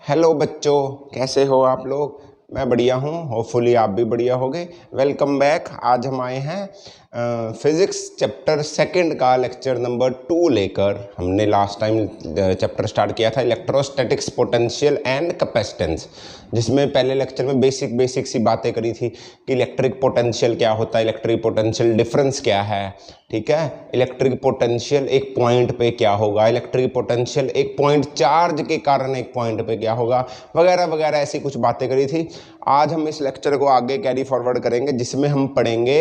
Hello बच्चों, कैसे हो आप लोग। मैं बढ़िया हूँ, होपफुली आप भी बढ़िया होगे। Welcome back. आज हम आए हैं फिज़िक्स चैप्टर सेकंड का लेक्चर नंबर 2 लेकर। हमने लास्ट टाइम चैप्टर स्टार्ट किया था इलेक्ट्रोस्टैटिक्स पोटेंशियल एंड कैपेसिटेंस, जिसमें पहले लेक्चर में बेसिक सी बातें करी थी कि इलेक्ट्रिक पोटेंशियल क्या होता है, इलेक्ट्रिक पोटेंशियल डिफरेंस क्या है, ठीक है। इलेक्ट्रिक पोटेंशियल एक पॉइंट पे क्या होगा, इलेक्ट्रिक पोटेंशियल एक पॉइंट चार्ज के कारण एक पॉइंट पे क्या होगा, वगैरह वगैरह ऐसी कुछ बातें करी थी। आज हम इस लेक्चर को आगे कैरी फॉरवर्ड करेंगे, जिसमें हम पढ़ेंगे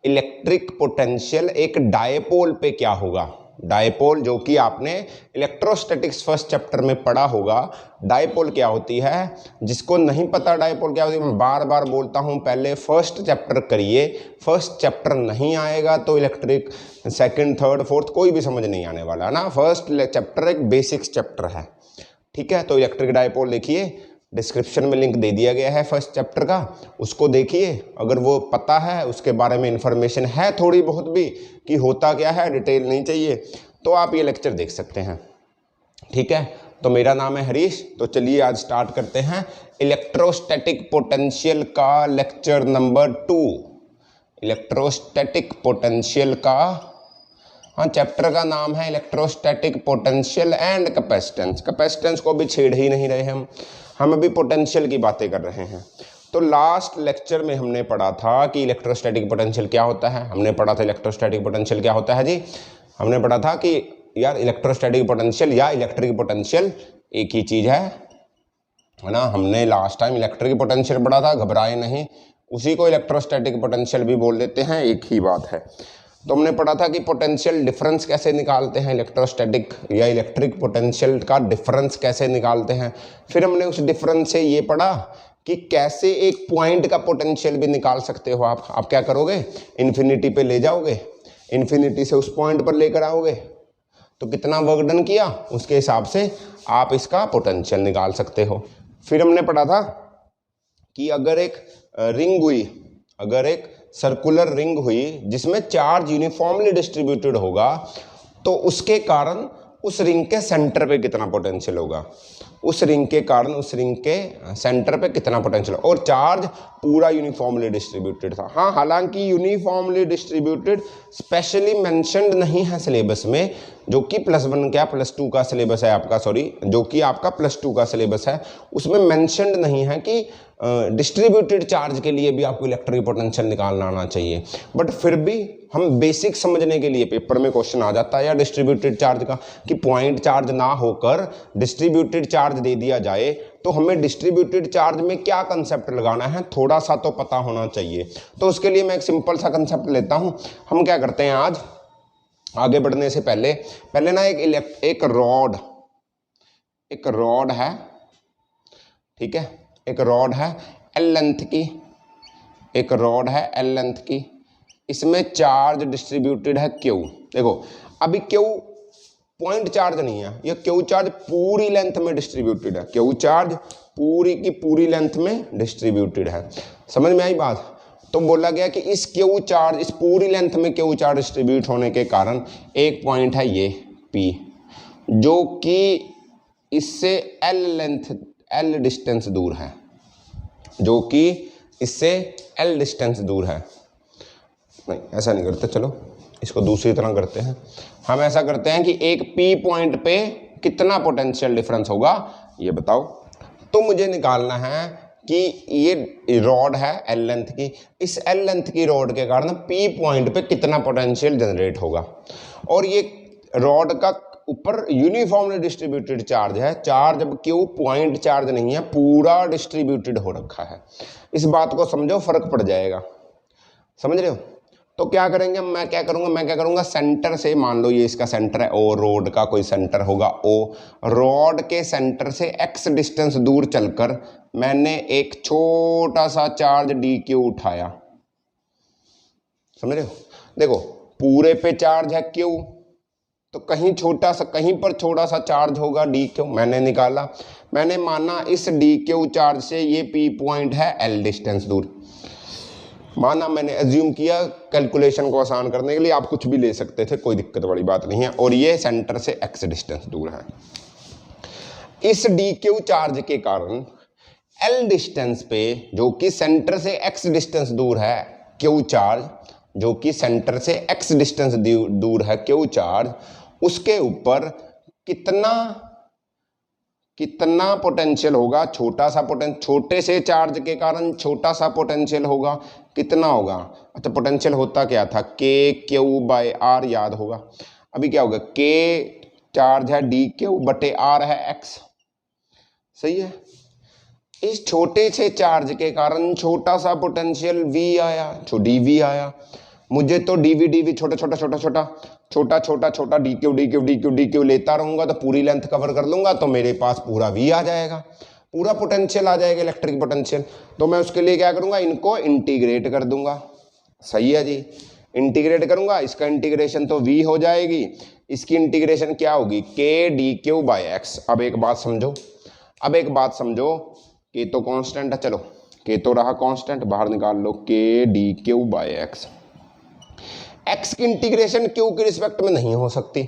इलेक्ट्रिक पोटेंशियल एक डायपोल पे क्या होगा। डायपोल, जो कि आपने इलेक्ट्रोस्टैटिक्स फर्स्ट चैप्टर में पढ़ा होगा। डायपोल क्या होती है, जिसको नहीं पता डायपोल क्या होती है, मैं बार बार बोलता हूं पहले फर्स्ट चैप्टर करिए। फर्स्ट चैप्टर नहीं आएगा तो इलेक्ट्रिक सेकंड, थर्ड, फोर्थ कोई भी समझ नहीं आने वाला ना। फर्स्ट चैप्टर एक बेसिक्स चैप्टर है, ठीक है। तो इलेक्ट्रिक डायपोल देखिए, डिस्क्रिप्शन में लिंक दे दिया गया है फर्स्ट चैप्टर का, उसको देखिए। अगर वो पता है, उसके बारे में इंफॉर्मेशन है थोड़ी बहुत भी कि होता क्या है, डिटेल नहीं चाहिए, तो आप ये लेक्चर देख सकते हैं, ठीक है। तो मेरा नाम है हरीश। तो चलिए आज स्टार्ट करते हैं इलेक्ट्रोस्टैटिक पोटेंशियल का लेक्चर नंबर 2। इलेक्ट्रोस्टैटिक पोटेंशियल का, हाँ, चैप्टर का नाम है electrostatic potential and capacitance. Capacitance को भी छेड़ ही नहीं रहे हम अभी पोटेंशियल की बातें कर रहे हैं। तो लास्ट लेक्चर में हमने पढ़ा था कि इलेक्ट्रोस्टैटिक पोटेंशियल क्या होता है। हमने पढ़ा था इलेक्ट्रोस्टैटिक पोटेंशियल क्या होता है जी। हमने पढ़ा था कि यार इलेक्ट्रोस्टैटिक पोटेंशियल या इलेक्ट्रिक पोटेंशियल एक ही चीज़ है ना। हमने लास्ट टाइम इलेक्ट्रिक पोटेंशियल पढ़ा था, घबराए नहीं, उसी को इलेक्ट्रोस्टैटिक पोटेंशियल भी बोल देते हैं, एक ही बात है। तो हमने पढ़ा था कि पोटेंशियल डिफरेंस कैसे निकालते हैं, इलेक्ट्रोस्टैटिक या इलेक्ट्रिक पोटेंशियल का डिफरेंस कैसे निकालते हैं। फिर हमने उस डिफरेंस से ये पढ़ा कि कैसे एक पॉइंट का पोटेंशियल भी निकाल सकते हो आप क्या करोगे, इन्फिनिटी पे ले जाओगे, इन्फिनिटी से उस पॉइंट पर लेकर आओगे, तो कितना वर्क डन किया उसके हिसाब से आप इसका पोटेंशियल निकाल सकते हो। फिर हमने पढ़ा था कि अगर एक रिंग हुई, अगर एक सर्कुलर रिंग हुई जिसमें चार्ज यूनिफॉर्मली डिस्ट्रीब्यूटेड होगा, तो उसके कारण उस रिंग के सेंटर पे कितना पोटेंशियल होगा, उस रिंग के कारण उस रिंग के सेंटर पे कितना पोटेंशियल, और चार्ज पूरा यूनिफॉर्मली डिस्ट्रीब्यूटेड था। हाँ, हालांकि यूनिफॉर्मली डिस्ट्रीब्यूटेड स्पेशली मेंशन्ड नहीं है सिलेबस में, जो कि +1 क्या +2 का सिलेबस है आपका, सॉरी, जो कि आपका +2 का सिलेबस है, उसमें मेंशन्ड नहीं है कि डिस्ट्रीब्यूटेड चार्ज के लिए भी आपको इलेक्ट्रिक पोटेंशियल निकालना आना चाहिए। बट फिर भी हम बेसिक समझने के लिए पेपर में क्वेश्चन आ जाता है या डिस्ट्रीब्यूटेड चार्ज का, कि पॉइंट चार्ज ना होकर डिस्ट्रीब्यूटेड चार्ज दे दिया जाए, तो हमें डिस्ट्रीब्यूटेड चार्ज में क्या कंसेप्ट लगाना है थोड़ा सा तो पता होना चाहिए। तो उसके लिए मैं एक सिंपल सा कंसेप्ट लेता हूँ। हम क्या करते हैं, आज आगे बढ़ने से पहले ना एक रॉड है, ठीक है, एक रॉड है L लेंथ की, एक रॉड है L लेंथ की, इसमें चार्ज डिस्ट्रीब्यूटेड है Q। देखो अभी Q पॉइंट चार्ज नहीं है, ये Q चार्ज पूरी लेंथ में डिस्ट्रीब्यूटेड है, Q चार्ज पूरी की पूरी लेंथ में डिस्ट्रीब्यूटेड है। समझ में आई बात। तो बोला गया कि इस Q चार्ज, इस पूरी लेंथ में Q चार्ज डिस्ट्रीब्यूट होने के कारण एक पॉइंट है ये P, जो कि इससे L डिस्टेंस दूर है, जो कि इससे L डिस्टेंस दूर है। नहीं, ऐसा नहीं करते, चलो इसको दूसरी तरह करते हैं। हम ऐसा करते हैं कि एक P पॉइंट पे कितना पोटेंशियल डिफरेंस होगा ये बताओ। तो मुझे निकालना है कि ये रॉड है L लेंथ की, इस L लेंथ की रॉड के कारण P पॉइंट पे कितना पोटेंशियल जनरेट होगा। और ये रॉड का ऊपर यूनिफॉर्मली डिस्ट्रीब्यूटेड चार्ज है, चार्ज अब Q पॉइंट चार्ज नहीं है, पूरा डिस्ट्रीब्यूटेड हो रखा है। इस बात को समझो, फर्क पड़ जाएगा, समझ रहे हो। तो क्या करेंगे, मैं क्या करूंगा सेंटर से, मान लो ये इसका सेंटर है O, रोड का कोई सेंटर होगा O, रॉड के सेंटर से x डिस्टेंस दूर चलकर मैंने एक छोटा सा चार्ज dq उठाया, समझ रहे हो। देखो पूरे पे चार्ज है Q, तो कहीं छोटा सा, कहीं पर छोटा सा चार्ज होगा dq, मैंने निकाला, मैंने माना इस dq चार्ज से ये P पॉइंट है L डिस्टेंस दूर, माना, मैंने एज्यूम किया कैलकुलेशन को आसान करने के लिए, आप कुछ भी ले सकते थे, कोई दिक्कत वाली बात नहीं है। और ये सेंटर से x डिस्टेंस दूर है। इस डी क्यू चार्ज के कारण एल डिस्टेंस पे, जो कि सेंटर से एक्स डिस्टेंस दूर है, क्यू चार्ज जो कि सेंटर से एक्स डिस्टेंस दूर है, क्यू चार्ज, उसके ऊपर कितना पोटेंशियल होगा, छोटे से चार्ज के कारण छोटा सा पोटेंशियल होगा, कितना होगा। अच्छा, पोटेंशियल होता क्या था, के क्यू बाय आर, याद होगा। अभी क्या होगा, के चार्ज है डी क्यू बटे आर है एक्स, सही है। इस छोटे से चार्ज के कारण छोटा सा पोटेंशियल वी आया, डी वी आया। मुझे तो डीवी छोटा डी क्यू लेता रहूंगा तो पूरी लेंथ कवर कर लूंगा, तो मेरे पास पूरा वी आ जाएगा, पूरा पोटेंशियल आ जाएगा, इलेक्ट्रिक पोटेंशियल। तो मैं उसके लिए क्या करूंगा, इनको इंटीग्रेट कर दूंगा, सही है जी। इंटीग्रेट करूंगा, इसका इंटीग्रेशन तो वी हो जाएगी, इसकी इंटीग्रेशन क्या होगी, के डी क्यू बाय एक्स। अब एक बात समझो, के तो कांस्टेंट है, चलो के तो रहा कांस्टेंट, बाहर निकाल लो, के d q by x. X की इंटीग्रेशन क्यू के रिस्पेक्ट में नहीं हो सकती,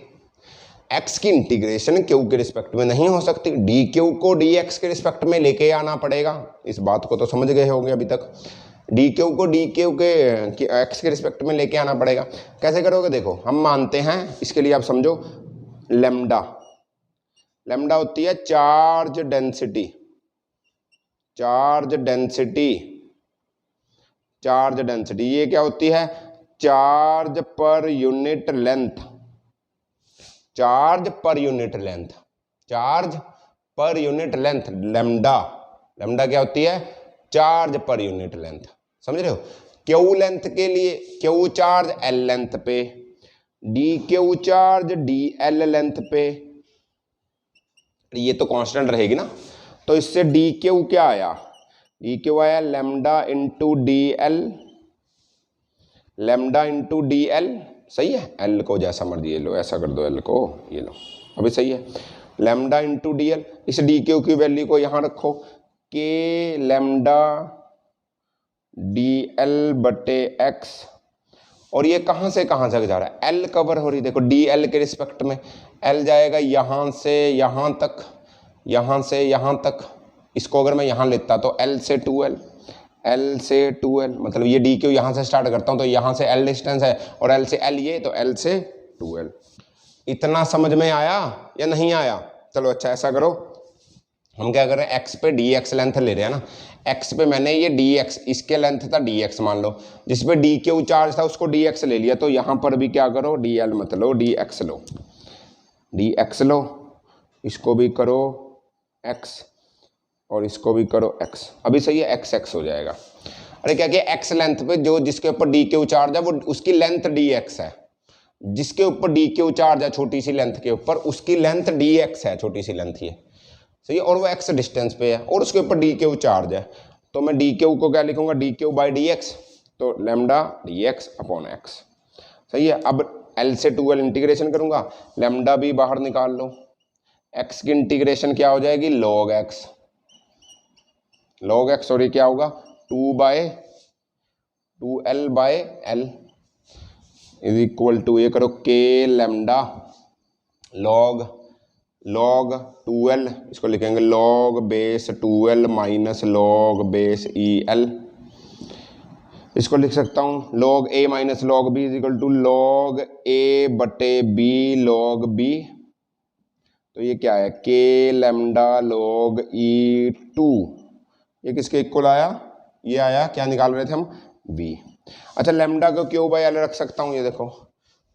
डी क्यू को डी एक्स के रिस्पेक्ट में लेके आना पड़ेगा। इस बात को तो समझ गए होंगे अभी तक, डी क्यू को डी क्यू के एक्स के रिस्पेक्ट में लेके आना पड़ेगा। कैसे करोगे, देखो हम मानते हैं, इसके लिए आप समझो, लेमडा होती है चार्ज डेंसिटी, ये क्या होती है, charge per unit length, lambda क्या होती है, चार्ज पर यूनिट लेंथ, समझ रहे हो। क्यू लेंथ के लिए क्यू चार्ज एल लेंथ पे, D Q charge D L length पे, ये तो कांस्टेंट रहेगी ना। तो इससे डी क्यू क्या आया, लेमडा इंटू डी एल, सही है। एल को जैसा मर्जी लो, ऐसा कर दो, एल को ये लो, अभी सही है। लेमडा इंटू डी एल, इस डी क्यू की वैल्यू को यहां रखो, के लेमडा डी एल बटे एक्स, और ये कहां से कहां तक जा रहा है, एल कवर हो रही, देखो डी एल के रिस्पेक्ट में एल जाएगा यहां से यहां तक, इसको अगर मैं यहां लेता तो एल से 2L, मतलब ये डी क्यू यहां से स्टार्ट करता हूं तो यहां से एल डिस्टेंस है, और एल से एल ये, तो एल से 2L। इतना समझ में आया या नहीं आया। चलो अच्छा, ऐसा करो, हम क्या कर रहे हैं, एक्स पे डी एक्स लेंथ ले रहे हैं ना, एक्स पे मैंने ये डी एक्स, इसके लेंथ था डी एक्स मान लो, जिस पे डी क्यू चार्ज था उसको डी एक्स ले लिया, तो यहां पर भी क्या करो, डी एल मत लो, डी एक्स लो, इसको भी करो एक्स और इसको भी करो एक्स, अभी सही है, एक्स एक्स हो जाएगा। अरे क्या किया, एक्स लेंथ पे जो जिसके ऊपर डी क्यू चार्ज है वो उसकी लेंथ डी एक्स है, जिसके ऊपर डी क्यू चार्ज है छोटी सी लेंथ के ऊपर, उसकी लेंथ डी एक्स है, छोटी सी लेंथ ये, सही है, और वो एक्स डिस्टेंस पे है और उसके ऊपर डी क्यू चार्ज है। तो मैं डी क्यू को क्या लिखूंगा, D Q by D X, तो lambda D X upon X, सही है। अब एल से 2L इंटीग्रेशन करूंगा, लेमडा भी बाहर निकाल लो, एक्स की इंटीग्रेशन क्या हो जाएगी, लॉग एक्स, और ये क्या होगा, 2L by L is equal to, ये करो के लेमडा लॉग 2L, इसको लिखेंगे log base 2L minus log base EL, इसको लिख सकता हूँ log A minus log B is equal to log A बटे B लॉग B, तो ये क्या है, के लेमडा लॉग E2, ये किसके इक्वल आया, ये आया, क्या निकाल रहे थे हम, V। अच्छा, लेमडा को क्यू बाई एल रख सकता हूँ, ये देखो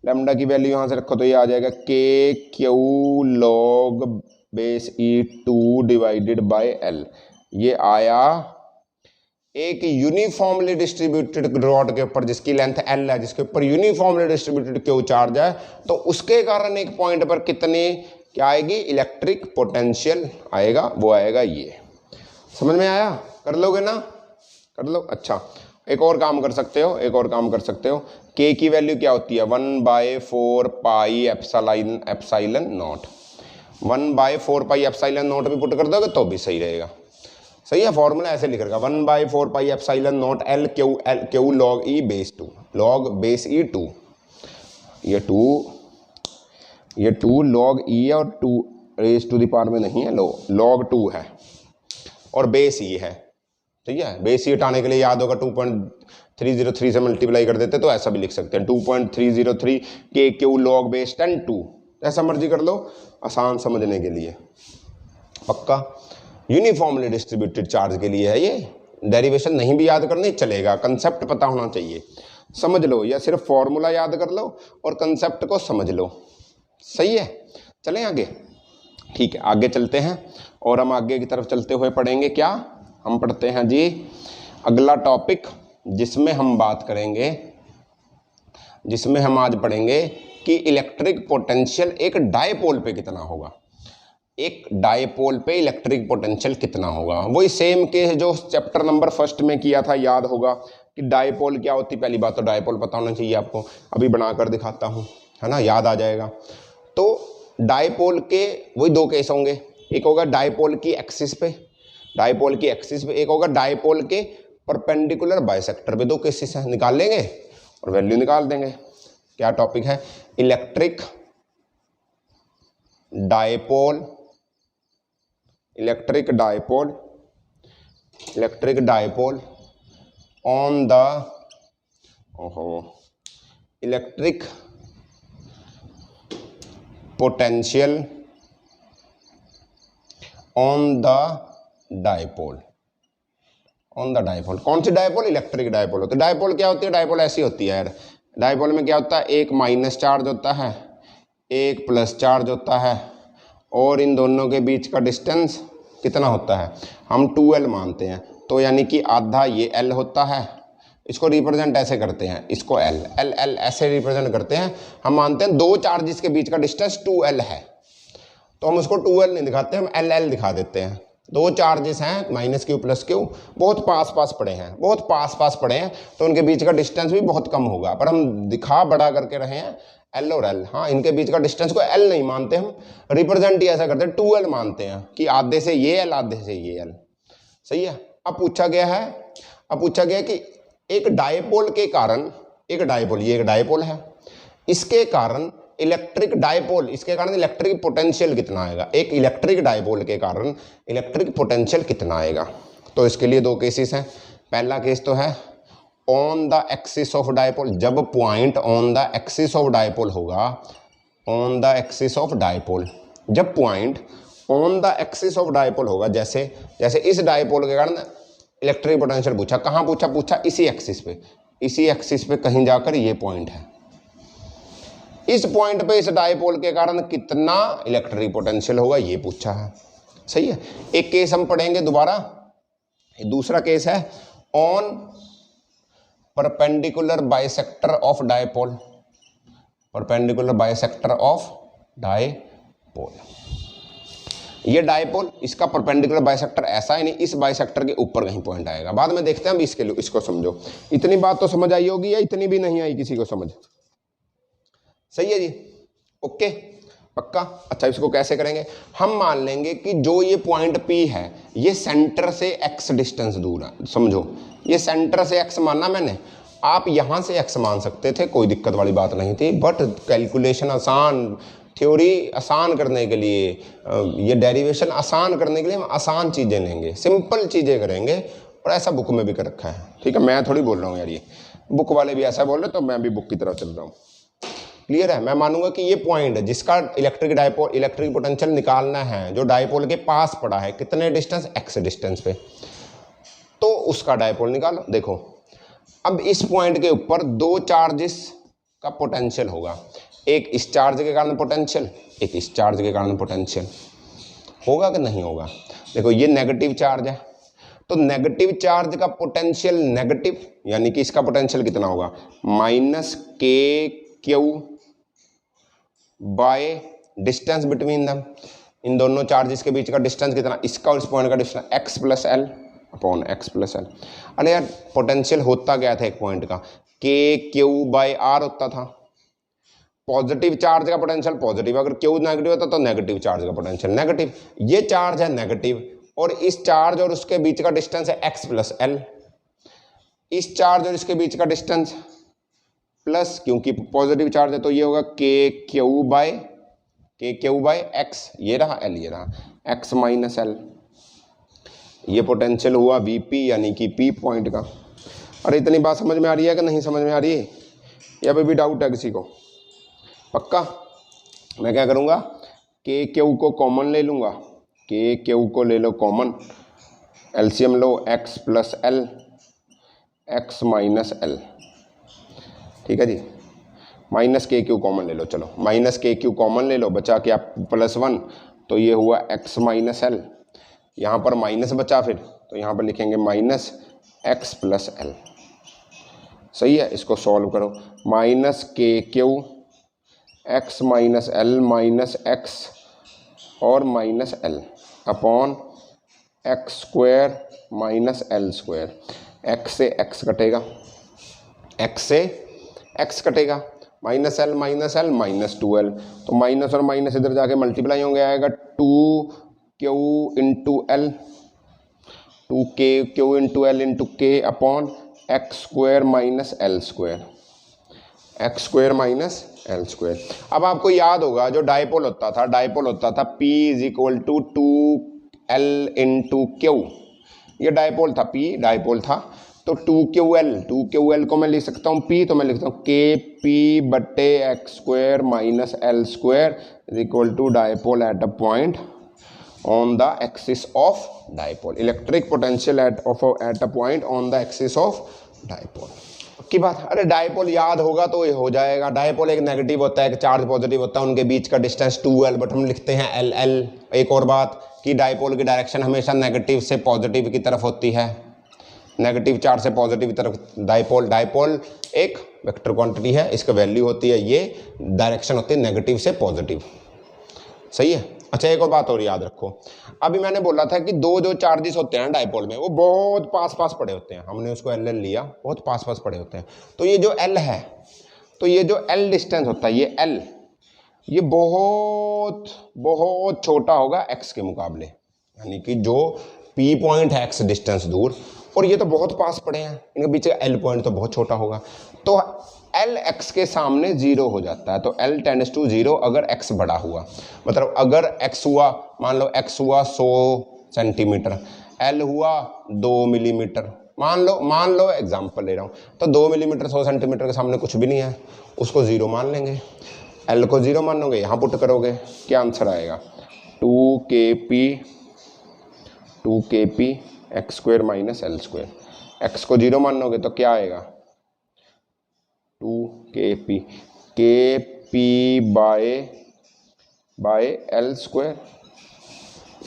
लेमडा की वैल्यू यहाँ से रखो तो ये आ जाएगा के Q log base E2 divided by L, ये आया एक यूनिफॉर्मली डिस्ट्रीब्यूटेड रॉड के ऊपर जिसकी लेंथ एल है, जिसके ऊपर यूनिफॉर्मली डिस्ट्रीब्यूटेड क्यू चार्ज है, तो उसके कारण एक पॉइंट पर कितनी क्या आएगी, इलेक्ट्रिक पोटेंशियल आएगा, वो आएगा ये। समझ में आया, कर लोगे ना, कर लो। अच्छा, एक और काम कर सकते हो, के की वैल्यू क्या होती है, 1/4 pi epsilon not, 1/4 pi epsilon not भी पुट कर दोगे तो भी सही रहेगा, सही है। फॉर्मूला ऐसे लिख रखा, 1/4 pi epsilon naught L Q log ई बेस 2, लॉग बेस E2, ये 2 लॉग ई और 2 रेज टू द पावर में नहीं है, log 2 है और बेस ये है, ठीक है। बेस ये हटाने के लिए याद होगा 2.303 से मल्टीप्लाई कर देते, तो ऐसा भी लिख सकते हैं 2.303 के क्यू log बेस 10 ऐसा मर्जी कर लो, आसान समझने के लिए। पक्का यूनिफॉर्मली डिस्ट्रीब्यूटेड चार्ज के लिए है ये, डेरिवेशन नहीं भी याद करनी चलेगा, कंसेप्ट पता होना चाहिए, समझ लो, या सिर्फ फॉर्मूला याद कर लो और कंसेप्ट को समझ लो, सही है। चलें आगे, ठीक है, आगे चलते हैं और हम आगे की तरफ चलते हुए पढ़ेंगे क्या, हम पढ़ते हैं जी अगला टॉपिक, जिसमें हम बात करेंगे, जिसमें हम आज पढ़ेंगे कि इलेक्ट्रिक पोटेंशियल एक डायपोल पे कितना होगा, एक डायपोल पे इलेक्ट्रिक पोटेंशियल कितना होगा। वही सेम के जो चैप्टर नंबर 1 में किया था, याद होगा कि डायपोल क्या होती, पहली बात तो डायपोल पता होना चाहिए आपको, अभी बनाकर दिखाता हूँ, है ना, याद आ जाएगा। तो डायपोल के वही दो केस होंगे, एक होगा डायपोल की एक्सिस पे, डायपोल की एक्सिस पे, एक होगा डायपोल के परपेंडिकुलर बाइसेक्टर पे। दो केसेस हैं, निकाल लेंगे और वैल्यू निकाल देंगे। क्या टॉपिक है, electric dipole, electric dipole, electric dipole on the electric potential on the dipole, on the dipole. कौन सी डायपोल, इलेक्ट्रिक डायपोल होती है। डायपोल क्या होती है, डायपोल ऐसी होती है यार, डायपोल में क्या होता है, एक माइनस चार्ज होता है, एक प्लस चार्ज होता है, और इन दोनों के बीच का डिस्टेंस कितना होता है, हम 2L मानते हैं, तो यानी कि आधा ये L होता है, इसको रिप्रेजेंट ऐसे करते हैं, इसको L L L ऐसे रिप्रेजेंट करते हैं। हम मानते हैं दो चार्जेस के बीच का डिस्टेंस 2L है, तो हम उसको 2L नहीं दिखाते, हम LL दिखा देते हैं। दो चार्जेस हैं, माइनस क्यू प्लस क्यू, बहुत पास पास पड़े हैं, बहुत पास पास पड़े हैं, तो उनके बीच का डिस्टेंस भी बहुत कम होगा, पर हम दिखा बड़ा करके रहे हैं L और L। हाँ, इनके बीच का डिस्टेंस को L नहीं मानते, हम रिप्रेजेंट ही ऐसा करते हैं, 2L मानते हैं कि आधे से ये L, आधे से ये L, सही है। अब पूछा गया है, अब पूछा गया कि एक डायपोल के कारण, एक डायपोल, ये एक डायपोल है, इसके कारण इलेक्ट्रिक डायपोल, इसके कारण इलेक्ट्रिक पोटेंशियल कितना आएगा, एक इलेक्ट्रिक डायपोल के कारण इलेक्ट्रिक पोटेंशियल कितना आएगा। तो इसके लिए दो केसेस हैं। पहला केस तो है on the axis of dipole, जब point on the axis of dipole होगा, on the axis of dipole, जब point on the axis of dipole होगा, जैसे जैसे इस डायपोल के कारण इलेक्ट्रिक पोटेंशियल पूछा, कहाँ पूछा, पूछा इसी एक्सिस पे, इसी एक्सिस पे कहीं जाकर ये पॉइंट है, इस पॉइंट पे इस डायपोल के कारण कितना इलेक्ट्रिक पोटेंशियल होगा ये पूछा है, सही है। एक केस हम पढ़ेंगे दोबारा, दूसरा केस है on perpendicular bisector of dipole, perpendicular bisector of dipole. ये डायपोल, इसका परपेंडिकुलर बाइसेक्टर ऐसा ही नहीं, इस बाइसेक्टर के ऊपर कहीं पॉइंट आएगा, बाद में देखते हैं। अभी इसके लिए इसको समझो, इतनी बात तो समझ आई होगी या इतनी भी नहीं आई किसी को समझ, सही है जी, ओके, पक्का। अच्छा, इसको कैसे करेंगे, हम मान लेंगे कि जो ये पॉइंट P है, ये सेंटर से x डिस्टेंस दूर है, समझो ये सेंटर से x माना मैंने, आप यहां से x मान सकते थे, कोई दिक्कत वाली बात नहीं थी, बट कैलकुलेशन आसान, थ्योरी आसान करने के लिए, ये डेरिवेशन आसान करने के लिए हम आसान चीज़ें लेंगे, सिंपल चीज़ें करेंगे, और ऐसा बुक में भी कर रखा है, ठीक है। मैं थोड़ी बोल रहा हूँ यार, ये बुक वाले भी ऐसा बोल रहे, तो मैं भी बुक की तरफ चल रहा हूँ, क्लियर है। मैं मानूंगा कि ये पॉइंट जिसका इलेक्ट्रिक डायपोल, इलेक्ट्रिक पोटेंशियल निकालना है, जो डायपोल के पास पड़ा है, कितने डिस्टेंस, x डिस्टेंस पे, तो उसका डायपोल निकालो। देखो, अब इस पॉइंट के ऊपर दो चार्जेस का पोटेंशियल होगा, एक इस चार्ज के कारण पोटेंशियल, एक इस चार्ज के कारण पोटेंशियल, होगा कि नहीं होगा। देखो ये नेगेटिव चार्ज है, तो नेगेटिव चार्ज का पोटेंशियल नेगेटिव, यानी कि इसका पोटेंशियल कितना होगा, -KQ by distance between them, इन दोनों चार्जेस के बीच का डिस्टेंस कितना, इसका और इस पॉइंट का distance x + L upon x + L। अरे यार, पोटेंशियल होता गया था एक पॉइंट का KQ/R होता था, पॉजिटिव चार्ज का पोटेंशियल पॉजिटिव, अगर Q नेगेटिव होता तो नेगेटिव चार्ज का पोटेंशियल नेगेटिव। ये चार्ज है नेगेटिव, और इस चार्ज और उसके बीच का डिस्टेंस है x + L, इस चार्ज और इसके बीच का डिस्टेंस प्लस, क्योंकि पॉजिटिव चार्ज है तो ये होगा KQ/R के क्यू बाय एक्स, ये रहा एल, ये रहा एक्स माइनस एल। ये पोटेंशियल हुआ वीपी यानी कि पी पॉइंट का। अरे इतनी बात समझ में आ रही है कि नहीं समझ में आ रही है? या अभी भी डाउट है किसी को? पक्का? मैं क्या करूँगा, के क्यू को कॉमन ले लूँगा, के क्यू को ले लो कॉमन, एलसीएम लो X plus L, X minus L, ठीक है जी। माइनस के क्यू कॉमन ले लो, चलो माइनस के क्यू कॉमन ले लो, बचा क्या प्लस वन, तो ये हुआ एक्स माइनस एल। यहाँ पर माइनस बचा फिर, तो यहाँ पर लिखेंगे माइनस एक्स प्लस एल। सही है, इसको सॉल्व करो। Minus K Q X minus L minus X और minus L upon X square minus L square. X से एक्स कटेगा, एक्स से एक्स कटेगा, माइनस एल माइनस 2l, तो माइनस और माइनस इधर जाके मल्टीप्लाई होंगे, आएगा 2q into L, 2q into L into K upon X square minus L square, X square minus L square. अब आपको याद होगा जो डायपोल होता था P is equal to 2l into Q, ये डायपोल था, P डायपोल था, तो 2QL को मैं लिख सकता हूँ P, तो मैं लिखता हूँ KP बटे x square minus L square is equal to dipole at a point on the axis of dipole, electric potential at a point on the axis of dipole की बात। अरे डायपोल याद होगा तो ये हो जाएगा। डायपोल एक नेगेटिव होता है, एक चार्ज पॉजिटिव होता है, उनके बीच का डिस्टेंस 2l, बट हम लिखते हैं LL। एक और बात कि डायपोल की डायरेक्शन हमेशा नेगेटिव से पॉजिटिव की तरफ होती है, नेगेटिव चार्ज से पॉजिटिव की तरफ। डायपोल एक वेक्टर क्वांटिटी है, इसका वैल्यू होती है, ये डायरेक्शन होती है नेगेटिव से पॉजिटिव। सही है। अच्छा एक और बात और याद रखो, अभी मैंने बोला था कि दो जो चार्जेस होते हैं डायपोल में वो बहुत पास पास पड़े होते हैं, हमने उसको एल लिया, बहुत पास पास पड़े होते हैं। तो ये जो एल है, तो ये जो एल डिस्टेंस होता है, ये एल, ये बहुत बहुत छोटा होगा एक्स के मुकाबले, यानी कि जो पी पॉइंट है एक्स डिस्टेंस दूर, और ये तो बहुत पास पड़े हैं, इनके बीच का एल पॉइंट तो बहुत छोटा होगा, तो एल एक्स के सामने जीरो हो जाता है। तो एल टेंड्स टू जीरो अगर एक्स बड़ा हुआ, मतलब अगर एक्स हुआ, मान लो एक्स हुआ 100 सेंटीमीटर, एल हुआ 2 मिलीमीटर, मान लो एग्जाम्पल ले रहा हूँ, तो 2 मिलीमीटर 100 सेंटीमीटर के सामने कुछ भी नहीं है, उसको जीरो मान लेंगे, एल को जीरो मानोगे, यहाँ पुट करोगे, क्या आंसर आएगा 2kp x square minus L square. X को जीरो मानोगे तो क्या आएगा 2kp, kp by L square.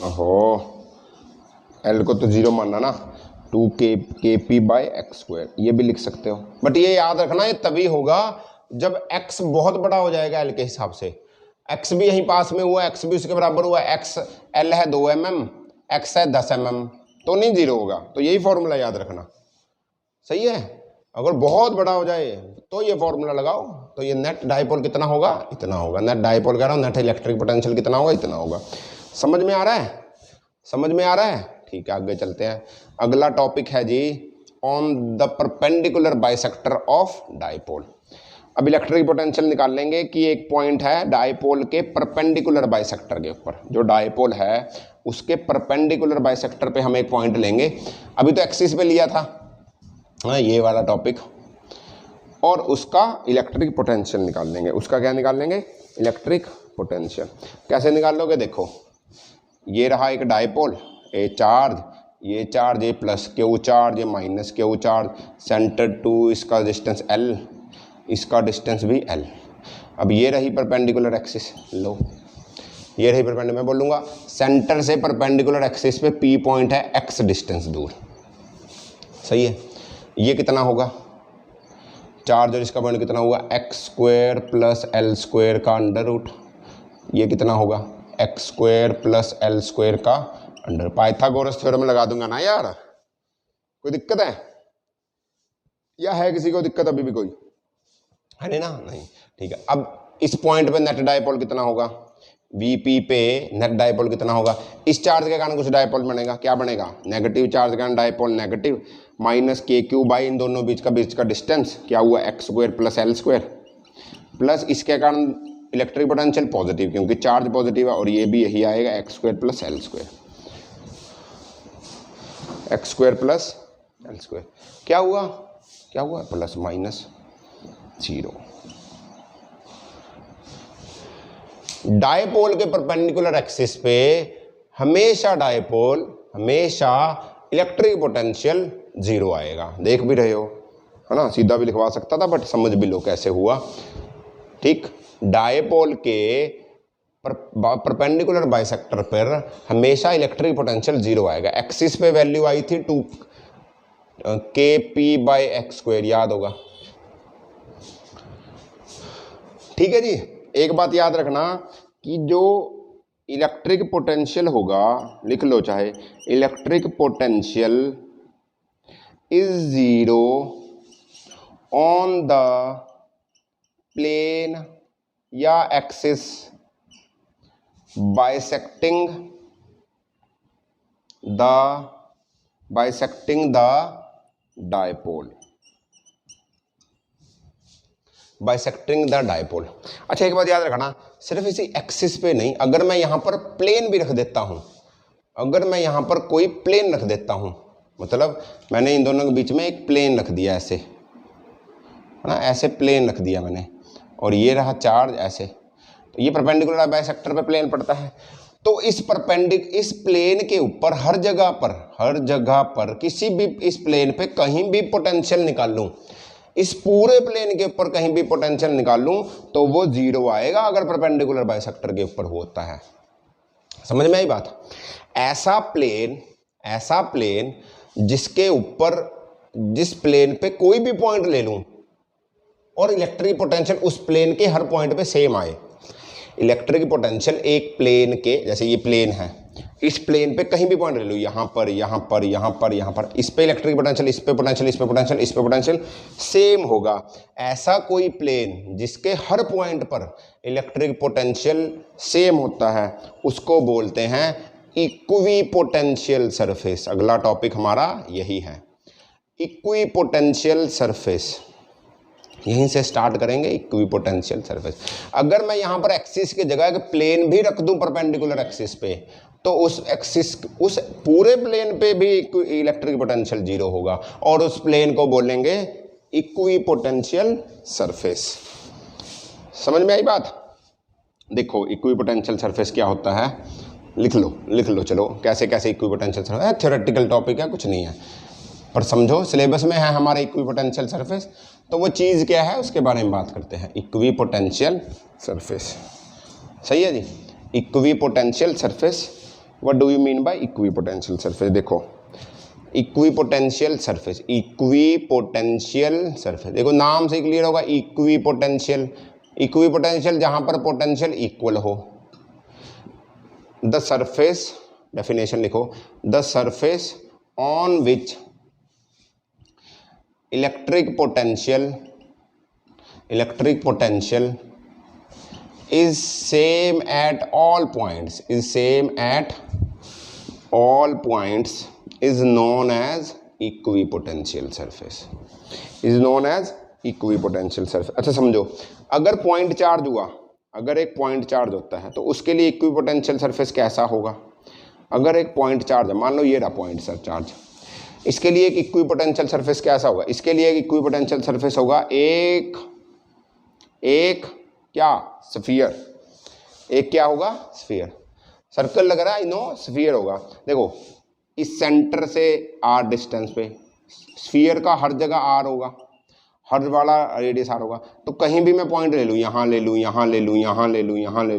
ओहो, एल को तो जीरो मानना ना, 2kp बाय एक्स स्क्वायर, ये भी लिख सकते हो, बट ये याद रखना ये तभी होगा जब x बहुत बड़ा हो जाएगा l के हिसाब से। x भी यहीं पास में हुआ, x भी उसके बराबर हुआ, x l है 2 mm, x है 10 mm, तो नहीं जीरो होगा। तो यही फॉर्मूला याद रखना, सही है। अगर बहुत बड़ा हो जाए तो ये फॉर्मूला लगाओ, तो ये नेट डायपोल कितना होगा, इतना होगा। नेट डायपोल कह रहा हूँ, नेट इलेक्ट्रिक पोटेंशियल कितना होगा, इतना होगा। समझ में आ रहा है? समझ में आ रहा है? ठीक है, आगे चलते हैं। अगला टॉपिक है जी on the perpendicular bisector of dipole. अब इलेक्ट्रिक पोटेंशियल निकाल लेंगे कि एक पॉइंट है डायपोल के परपेंडिकुलर बाइसेक्टर के ऊपर, जो डायपोल है उसके परपेंडिकुलर बाइसेक्टर पे हम एक पॉइंट लेंगे। अभी तो एक्सिस पे लिया था ये वाला टॉपिक, और उसका इलेक्ट्रिक पोटेंशियल निकाल लेंगे। उसका क्या निकाल लेंगे? Electric potential. कैसे निकाल लोगे? देखो, ये रहा एक डायपोल, ए चार्ज, ये चार्ज, ये प्लस क्यू चार्ज, ये minus q charge, centre to इसका डिस्टेंस एल, इसका डिस्टेंस भी एल। अब ये रही परपेंडिकुलर एक्सिस, लो ये रही परपेंडिकुलर, मैं बोलूँगा सेंटर से परपेंडिकुलर एक्सिस पे पी पॉइंट है एक्स डिस्टेंस दूर, सही है। ये कितना होगा चार्ज, और इसका पॉइंट कितना हुआ x square plus L square का अंडर रूट, ये कितना होगा x square plus L square का अंडर। पाइथागोरस थ्योरम लगा दूंगा ना यार, कोई दिक्कत है या है किसी को दिक्कत अभी भी कोई? है ना? नहीं, ठीक है। अब इस पॉइंट पे नेट डायपोल कितना होगा, वीपी पे नेट डायपोल कितना होगा? इस चार्ज के कारण कुछ डायपोल बनेगा, क्या बनेगा? नेगेटिव चार्ज के कारण dipole negative, minus K Q by इन दोनों बीच का डिस्टेंस क्या हुआ x square plus L square, plus इसके कारण इलेक्ट्रिक पोटेंशियल पॉजिटिव, क्योंकि चार्ज पॉजिटिव है, और ये भी यही आएगा x square plus L square, X square plus L square. क्या हुआ प्लस माइनस 0। डायपोल के परपेंडिकुलर एक्सिस पे हमेशा इलेक्ट्रिक पोटेंशियल 0 आएगा। देख भी रहे हो, है ना, सीधा भी लिखवा सकता था बट समझ भी लो कैसे हुआ। ठीक, डायपोल के परपेंडिकुलर बाइसेक्टर पर हमेशा इलेक्ट्रिक पोटेंशियल 0 आएगा। एक्सिस पे वैल्यू आई थी 2 kp/x², याद होगा। ठीक है जी। एक बात याद रखना कि जो इलेक्ट्रिक पोटेंशियल होगा, लिख लो चाहे, electric potential is 0 on the plane या axis bisecting the dipole, bisecting the dipole. अच्छा, एक बात याद रखना, सिर्फ इसी एक्सिस पे नहीं, अगर मैं यहां पर प्लेन भी रख देता हूं, अगर मैं यहां पर कोई प्लेन रख देता हूं, मतलब मैंने इन दोनों के बीच में एक प्लेन रख दिया ऐसे, है ना, ऐसे प्लेन रख दिया मैंने, और ये रहा चार्ज ऐसे, तो ये परपेंडिकुलर बाइसेक्टर पे प्लेन पड़ता है। तो इस प्लेन के ऊपर हर जगह पर किसी भी इस प्लेन पे कहीं भी पोटेंशियल निकाल लूं, इस पूरे प्लेन के ऊपर कहीं भी पोटेंशियल निकाल लूं तो वो 0 आएगा अगर परपेंडिकुलर बाइसेक्टर के ऊपर होता है। समझ में आई बात? ऐसा प्लेन जिसके ऊपर, जिस प्लेन पे कोई भी पॉइंट ले लूं और इलेक्ट्रिक पोटेंशियल उस प्लेन के हर पॉइंट पे सेम आए। इलेक्ट्रिक पोटेंशियल एक प्लेन के, जैसे ये प्लेन है, इस प्लेन पे कहीं भी पॉइंट ले लो, यहाँ पर, इस पे इलेक्ट्रिक पोटेंशियल, इस पे पोटेंशियल, इस पे पोटेंशियल, इस पे पोटेंशियल सेम होगा। ऐसा कोई प्लेन जिसके हर पॉइंट पर इलेक्ट्रिक पोटेंशियल सेम होता है उसको बोलते हैं इक्विपोटेंशियल सरफेस। अगला टॉपिक हमारा यही है, इक्विपोटेंशियल सरफेस। यहीं से स्टार्ट करेंगे, इक्विपोटेंशियल सरफेस। अगर मैं यहाँ पर एक्सिस की जगह एक प्लेन भी रख दूं परपेंडिकुलर एक्सिस पे, तो उस पूरे प्लेन पे भी इलेक्ट्रिक पोटेंशियल 0 होगा और उस प्लेन को बोलेंगे इक्विपोटेंशियल सरफेस। समझ में आई बात? देखो इक्विपोटेंशियल सरफेस क्या होता है, लिख लो चलो, कैसे इक्विपोटेंशियल सरफेस है, थ्योरेटिकल टॉपिक है, कुछ नहीं है, पर समझो सिलेबस में है हमारे इक्विपोटेंशियल सरफेस, तो वो चीज़ क्या है उसके बारे में बात करते हैं। इक्विपोटेंशियल सरफेस, सही है जी। Equipotential surface, what do you mean by equipotential surface? देखो इक्विपोटेंशियल सरफेस, देखो नाम से क्लियर होगा। इक्विपोटेंशियल जहां पर पोटेंशियल इक्वल हो। द सरफेस, डेफिनेशन लिखो, the surface on which electric potential is same at all points, is known as equipotential surface, अच्छा समझो, अगर पॉइंट चार्ज हुआ, अगर एक पॉइंट चार्ज होता है तो उसके लिए इक्विपोटेंशियल सरफेस कैसा होगा? अगर एक पॉइंट चार्ज है, मान लो ये रहा पॉइंट सर चार्ज, इसके लिए एक इक्विपोटेंशियल सरफेस कैसा होगा? इसके लिए एक इक्विपोटेंशियल सरफेस होगा एक क्या? स्फीयर। एक क्या होगा? स्फीयर। सर्कल लग रहा है, नो स्फीयर होगा। देखो इस सेंटर से r डिस्टेंस पे स्फीयर का हर जगह r होगा, हर वाला रेडियस r होगा। तो कहीं भी मैं पॉइंट ले लूँ, यहाँ ले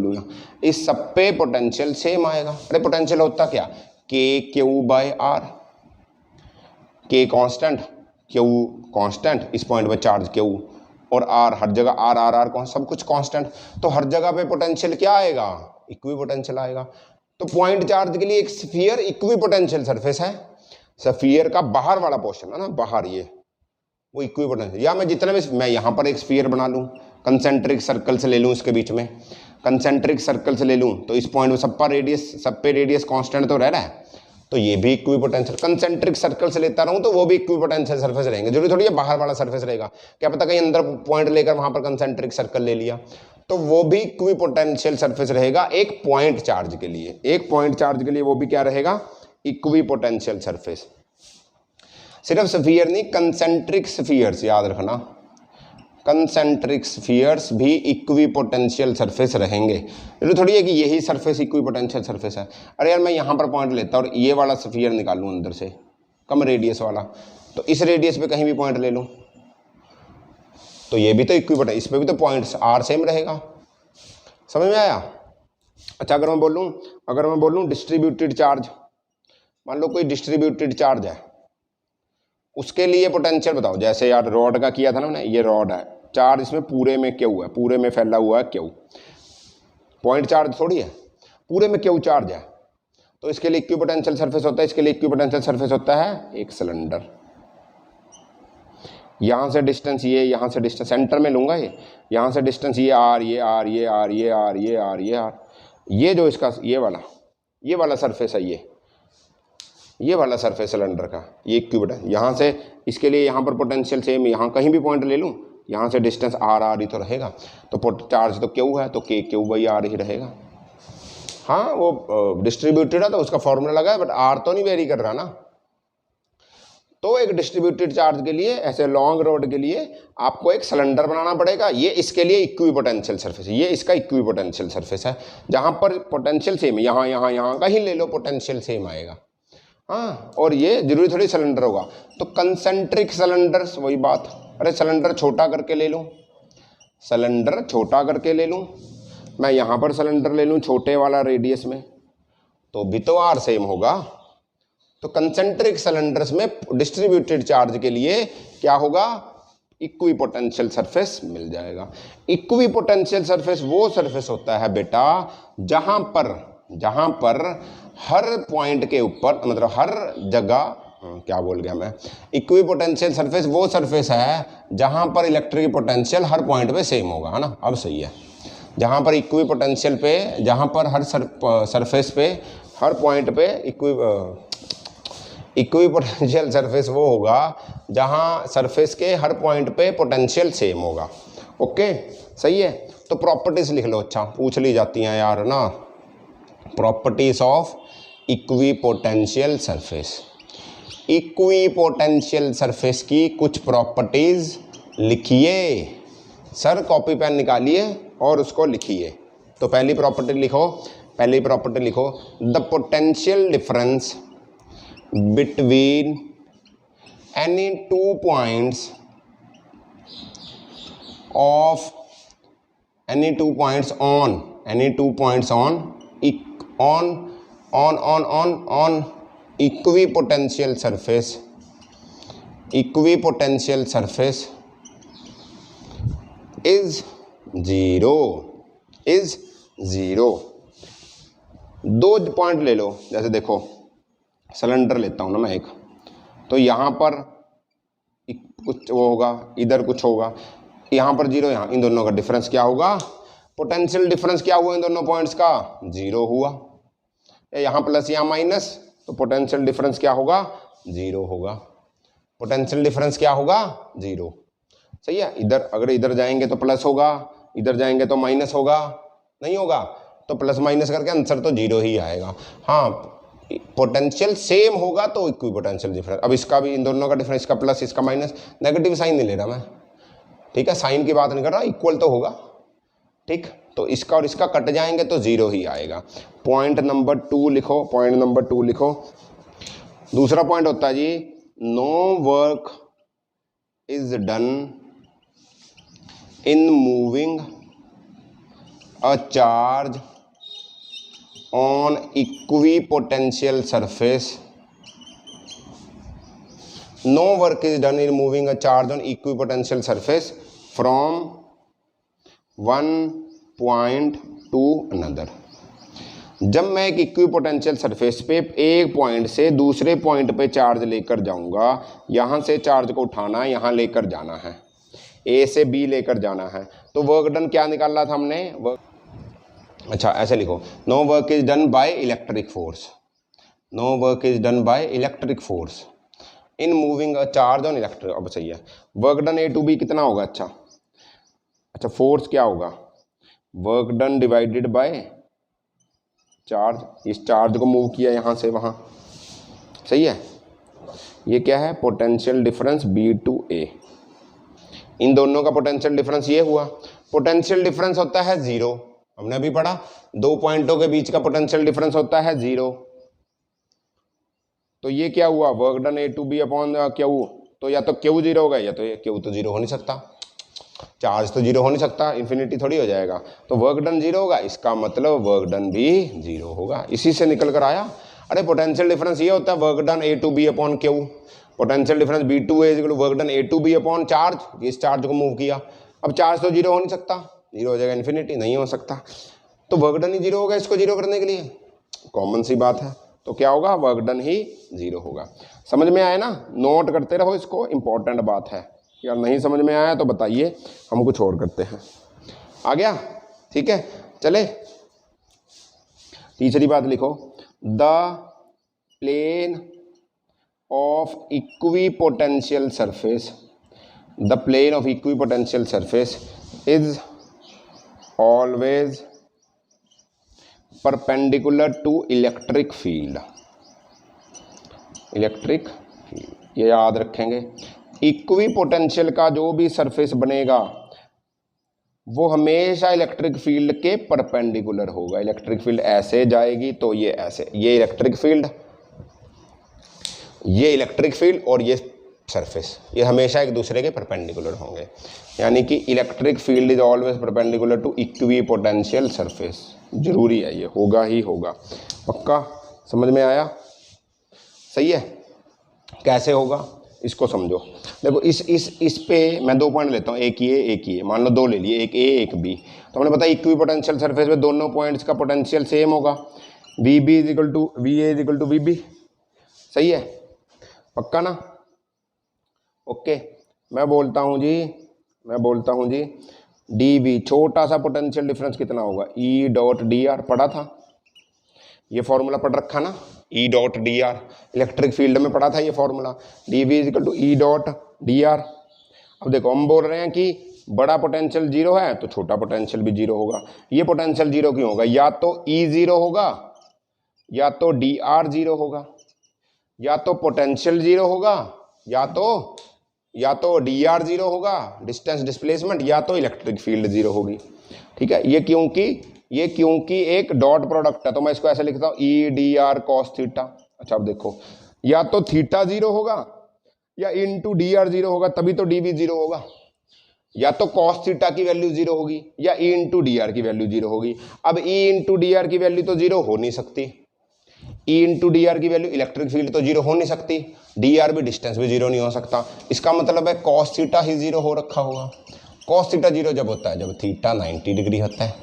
लूँ, इस सब पे पोटेंशियल सेम आएगा। अरे पोटेंशियल होता क्या? KQ/R, K constant, Q constant, इस पॉइंट पे चार्ज Q, और R हर जगह R सब कुछ कांस्टेंट, तो हर जगह पे पोटेंशियल क्या आएगा? इक्विपोटेंशियल आएगा। तो पॉइंट चार्ज के लिए एक स्फीयर इक्विपोटेंशियल सरफेस है। स्फीयर का बाहर वाला पोर्शन है ना, बाहर ये वो इक्विपोटेंशियल। या मैं जितने में, मैं यहाँ पर एक स्फीयर बना लूँ, कंसेंट्रिक सर्कल से ले लूँ, इसके बीच में कंसेंट्रिक सर्कल से ले लूँ, तो इस पॉइंट में सब पे रेडियस कांस्टेंट तो रह रहा है, तो ये भी इक्विपोटेंशियल। कंसेंट्रिक सर्कल से लेता रहूं तो वो भी इक्विपोटेंशियल सरफेस रहेंगे। जरूरी थोड़ी है बाहर वाला सरफेस रहेगा, क्या पता कहीं अंदर पॉइंट लेकर वहां पर कंसेंट्रिक सर्कल ले लिया, तो वो भी इक्विपोटेंशियल सरफेस रहेगा एक पॉइंट चार्ज के लिए। एक पॉइंट चार्ज के लिए वो भी क्या रहेगा, इक्विपोटेंशियल सरफेस। सिर्फ स्फीयर नहीं, कंसेंट्रिक स्फीयर्स याद रखना, कंसेंट्रिक स्फीयर्स भी इक्विपोटेंशियल सरफेस रहेंगे। जरूरी थोड़ी है कि यही सरफेस इक्विपोटेंशियल सरफेस है। अरे यार मैं यहाँ पर पॉइंट लेता और ये वाला स्फीयर निकालूँ अंदर से, कम रेडियस वाला, तो इस रेडियस पे कहीं भी पॉइंट ले लूँ तो ये भी तो इक्विपोटेंशियल, इस पर भी तो पॉइंट्स आर सेम रहेगा। समझ में आया? अच्छा अगर मैं बोलूँ डिस्ट्रीब्यूटेड चार्ज, मान लो कोई डिस्ट्रीब्यूटेड चार्ज है, उसके लिए पोटेंशियल बताओ। जैसे यार रॉड का किया था ना मैंने, ये रॉड है, चार्ज इसमें पूरे में क्यू है, पूरे में फैला हुआ है क्यू, पॉइंट चार्ज थोड़ी है, पूरे में क्यू चार्ज है, तो इसके लिए इक्विपोटेंशियल सरफेस होता है। इसके लिए इक्विपोटेंशियल सरफेस होता है एक सिलेंडर। यहाँ से डिस्टेंस ये, यहाँ से डिस्टेंस सेंटर में लूँगा ये, यहाँ से डिस्टेंस ये आर, ये आर, ये आर, ये आर, ये आर, ये आर, ये जो इसका ये वाला सरफेस है, ये वाला सरफेस सिलेंडर का, ये इक्विपोटेंशियल। यहाँ से इसके लिए यहाँ पर पोटेंशियल सेम, यहाँ कहीं भी पॉइंट ले लूँ, यहाँ से डिस्टेंस आर आर ही तो रहेगा, तो चार्ज तो क्यू है, तो के क्यू बाई आर ही रहेगा। हाँ वो डिस्ट्रीब्यूटेड है तो उसका फॉर्मूला लगा है, बट आर तो नहीं वेरी कर रहा ना। तो एक डिस्ट्रीब्यूटेड चार्ज के लिए, ऐसे लॉन्ग रोड के लिए आपको एक सिलेंडर बनाना पड़ेगा। ये इसके लिए इक्विपोटेंशियल सरफेस है, ये इसका इक्विपोटेंशियल सरफेस है, जहाँ पर पोटेंशियल सेम है, यहाँ कहीं ले लो पोटेंशियल सेम आएगा। हाँ, और ये जरूरी थोड़ी सिलेंडर होगा, तो कंसेंट्रिक सिलेंडर्स, वही बात। अरे सिलेंडर छोटा करके ले लूँ, सिलेंडर छोटा करके ले लूँ, मैं यहाँ पर सिलेंडर ले लूँ छोटे वाला रेडियस में, तो भी तो आर सेम होगा। तो कंसेंट्रिक सिलेंडर्स में डिस्ट्रीब्यूटेड चार्ज के लिए क्या होगा, इक्विपोटेंशियल सरफेस मिल जाएगा। इक्विपोटेंशियल सरफेस वो सरफेस होता है बेटा जहां पर हर पॉइंट के ऊपर, मतलब हर जगह, क्या बोल गया मैं, इक्विपोटेंशियल सरफेस वो सरफेस है जहां पर इलेक्ट्रिक पोटेंशियल हर पॉइंट पे सेम होगा, है ना। अब सही है, जहां पर इक्विपोटेंशियल पे, जहां पर हर सरफेस पे हर पॉइंट पे इक्विपोटेंशियल सरफेस वो होगा जहां सरफेस के हर पॉइंट पे पोटेंशियल सेम होगा। ओके सही है। तो प्रॉपर्टीज लिख लो, अच्छा पूछ ली जाती हैं यार ना, properties of equipotential surface. Equipotential surface की कुछ प्रॉपर्टीज लिखिए सर, कॉपी पेन निकालिए और उसको लिखिए। तो पहली प्रॉपर्टी लिखो, the potential difference between any two points on equipotential surface is zero। दो पॉइंट ले लो, जैसे देखो सिलेंडर लेता हूँ ना मैं एक, तो यहाँ पर कुछ वो होगा, इधर कुछ होगा, यहाँ पर जीरो, यहाँ, इन दोनों का डिफरेंस क्या होगा, पोटेंशियल डिफरेंस क्या हुआ इन दोनों पॉइंट्स का, जीरो हुआ। यहाँ प्लस यहाँ माइनस, तो पोटेंशियल डिफरेंस क्या होगा, जीरो होगा। पोटेंशियल डिफरेंस क्या होगा, जीरो। सही है। इधर अगर इधर जाएंगे तो प्लस होगा, इधर जाएंगे तो माइनस होगा, नहीं होगा, तो प्लस माइनस करके आंसर तो जीरो ही आएगा। हाँ, पोटेंशियल सेम होगा तो इक्विपोटेंशियल डिफरेंस। अब इसका भी, इन दोनों का डिफरेंस, इसका प्लस इसका माइनस, नेगेटिव साइन नहीं ले रहा मैं, ठीक है, साइन की बात नहीं कर रहा, इक्वल तो होगा, ठीक। तो इसका और इसका कट जाएंगे तो जीरो ही आएगा। पॉइंट नंबर 2 लिखो। दूसरा पॉइंट होता है जी, no work is done in moving a charge on equipotential surface। No work is done in moving a charge on equipotential surface from one point to another। जब मैं एक equipotential surface पे एक पॉइंट से दूसरे पॉइंट पे charge लेकर जाऊंगा, यहाँ से चार्ज को उठाना, यहाँ लेकर जाना है, ए से बी लेकर जाना है, तो वर्क डन क्या निकाला था हमने, अच्छा ऐसे लिखो, no work is done by electric force, no work is done by electric force in moving a charge on electric. अब सही है, work done A to B कितना होगा, अच्छा फोर्स क्या होगा, work done divided by charge. इस charge को मूव किया यहाँ से वहाँ, सही है। ये क्या है, potential difference B to A। इन दोनों का पोटेंशियल डिफरेंस ये हुआ। पोटेंशियल डिफरेंस होता है 0, हमने अभी पढ़ा, दो पॉइंटों के बीच का पोटेंशियल डिफरेंस होता है 0। तो ये क्या हुआ, work done A to B upon Q। तो या तो Q 0 होगा या तो ये Q तो 0 हो नहीं सकता, चार्ज तो 0 हो नहीं सकता, इन्फिनिटी थोड़ी हो जाएगा। तो वर्क डन 0 होगा, इसका मतलब वर्क डन भी 0 होगा। इसी से निकल कर आया। अरे पोटेंशियल डिफरेंस ये होता है work done A to B upon Q। Potential difference B to A equal work done A to B upon charge. इस चार्ज को मूव किया, अब चार्ज तो 0 हो नहीं सकता, 0 हो जाएगा, इन्फिनिटी नहीं हो सकता। तो वर्क डन ही 0 होगा इसको 0 करने के लिए, कॉमन सी बात है। तो क्या होगा, वर्क डन ही 0 होगा। समझ में आया ना, नोट करते रहो इसको, इंपॉर्टेंट बात है। यार नहीं समझ में आया तो बताइए, हम कुछ और करते हैं। आ गया, ठीक है। चले तीसरी बात लिखो, the plane of equipotential surface, the plane of equipotential surface is always perpendicular to electric field. Electric field, ये याद रखेंगे। इक्विपोटेंशियल का जो भी सरफेस बनेगा वो हमेशा इलेक्ट्रिक फील्ड के परपेंडिकुलर होगा। इलेक्ट्रिक फील्ड ऐसे जाएगी तो ये ऐसे, ये इलेक्ट्रिक फील्ड, ये इलेक्ट्रिक फील्ड और ये सरफेस, ये हमेशा एक दूसरे के परपेंडिकुलर होंगे। यानी कि electric field is always perpendicular to equipotential surface. जरूरी है, ये होगा ही होगा, पक्का। समझ में आया, सही है। कैसे होगा इसको समझो। देखो इस पे मैं 2 पॉइंट लेता हूँ, एक ये, मान लो 2 ले लिए, एक A एक B। तो हमने पता इक्विपोटेंशियल सरफेस में दोनों पॉइंट्स का पोटेंशियल सेम होगा, VB is equal to VA is equal to VB, सही है, पक्का ना। ओके, मैं बोलता हूँ जी DB, छोटा सा पोटेंशियल डिफरेंस कितना होगा, E डॉट DR, पढ़ा था ये फॉर्मूला, पढ़ रखा ना, E dot DR, electric field में पढ़ा था ये formula, DB is equal to E dot DR। अब देखो हम बोल रहे हैं कि बड़ा पोटेंशियल 0 है तो छोटा पोटेंशियल भी 0 होगा। ये पोटेंशियल 0 क्यों होगा, या तो E 0 होगा, या तो DR 0 होगा, या तो पोटेंशियल 0 होगा, या तो DR 0 होगा, डिस्टेंस डिस्प्लेसमेंट, या तो इलेक्ट्रिक फील्ड 0 होगी। ठीक है, ये क्योंकि एक डॉट प्रोडक्ट है तो मैं इसको ऐसे लिखता हूँ EDR cos थीटा। अच्छा अब देखो, या तो थीटा 0 होगा या इंटू DR 0 होगा, तभी तो DB 0 होगा। या तो cos थीटा की वैल्यू 0 होगी या E इंटू DR की वैल्यू 0 होगी। अब E इंटू DR की वैल्यू तो 0 हो नहीं सकती, E इंटू DR की वैल्यू, इलेक्ट्रिक फील्ड तो 0 हो नहीं सकती, DR भी, डिस्टेंस भी 0 नहीं हो सकता। इसका मतलब है cos थीटा ही 0 हो रखा होगा। cos थीटा 0 जब होता है जब थीटा 90 डिग्री होता है,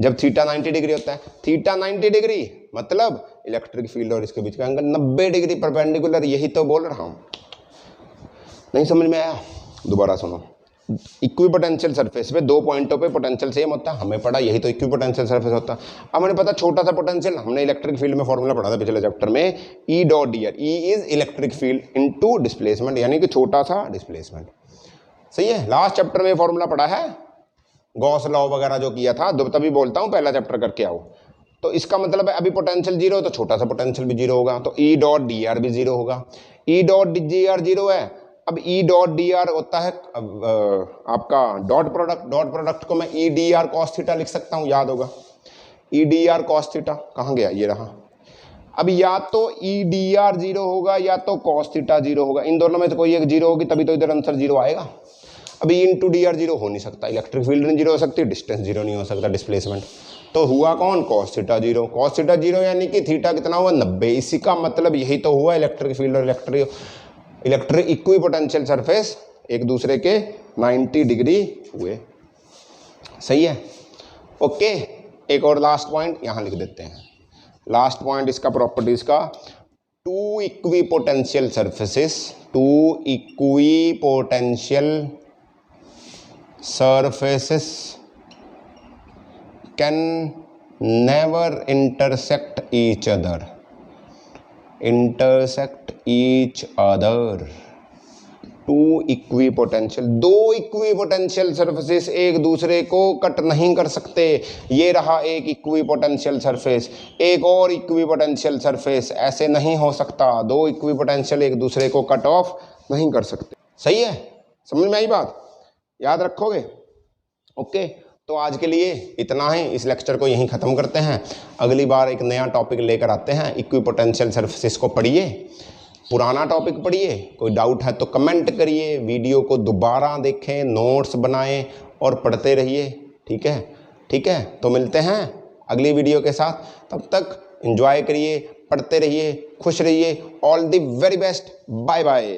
जब थीटा 90 डिग्री होता है। थीटा 90 डिग्री मतलब इलेक्ट्रिक फील्ड और इसके बीच का एंगल 90 डिग्री परपेंडिकुलर, यही तो बोल रहा हूं। नहीं समझ में आया, दोबारा सुनो। इक्विपोटेंशियल सरफेस पे 2 पॉइंटों पे पोटेंशियल सेम होता है, हमें पढ़ा, यही तो इक्विपोटेंशियल सरफेस होता है। अब हमें पता छोटा सा पोटेंशियल, हमने इलेक्ट्रिक फील्ड में फॉर्मूला पढ़ा था पिछले चैप्टर में, E dot DR, E is electric field into displacement, यानी कि छोटा सा डिस्प्लेसमेंट, सही है। लास्ट चैप्टर में फॉर्मूला पढ़ा है, गॉस लॉ वगैरह जो किया था, तभी बोलता हूँ पहला चैप्टर करके आओ। तो इसका मतलब है अभी पोटेंशियल 0 तो छोटा सा पोटेंशियल भी 0 होगा, तो E डॉट DR भी 0 होगा। E डॉट DR 0 है, अब E डॉट DR होता है आपका डॉट प्रोडक्ट को मैं EDR cos थीटा लिख सकता हूँ, याद होगा EDR cos थीटा, कहाँ गया, ये रहा। अब या तो EDR 0 होगा या तो cos थीटा 0 होगा, इन दोनों में से कोई एक 0 होगी, तभी तो इधर आंसर 0 आएगा। अब E इंटू DR 0 हो नहीं सकता, इलेक्ट्रिक फील्ड नहीं 0 हो सकती, डिस्टेंस 0 नहीं हो सकता, डिस्प्लेसमेंट। तो हुआ कौन, cos थीटा 0। cos थीटा 0 यानी कि थीटा कितना हुआ, 90। इसी का मतलब यही तो हुआ, इलेक्ट्रिक फील्ड और इलेक्ट्रिक इक्विपोटेंशियल सरफेस एक दूसरे के 90 डिग्री हुए, सही है। ओके, एक और लास्ट पॉइंट यहां लिख देते हैं। लास्ट पॉइंट इसका प्रॉपर्टीज का, two equipotential surfaces can never intersect each other, two equipotential, दो इक्वी पोटेंशियल सरफेसेस एक दूसरे को कट नहीं कर सकते। ये रहा एक इक्वी पोटेंशियल सरफेस, एक और इक्वी पोटेंशियल सरफेस, ऐसे नहीं हो सकता। दो इक्वी पोटेंशियल एक दूसरे को कट ऑफ नहीं कर सकते। सही है, समझ में आई बात, याद रखोगे। ओके, तो आज के लिए इतना ही, इस लेक्चर को यहीं ख़त्म करते हैं। अगली बार एक नया टॉपिक लेकर आते हैं। इक्वी पोटेंशियल सरफेसेस को पढ़िए, पुराना टॉपिक पढ़िए, कोई डाउट है तो कमेंट करिए, वीडियो को दोबारा देखें, नोट्स बनाएं और पढ़ते रहिए। ठीक है, ठीक है, तो मिलते हैं अगली वीडियो के साथ। तब तक एंजॉय करिए, पढ़ते रहिए, खुश रहिए। All the very best, bye bye.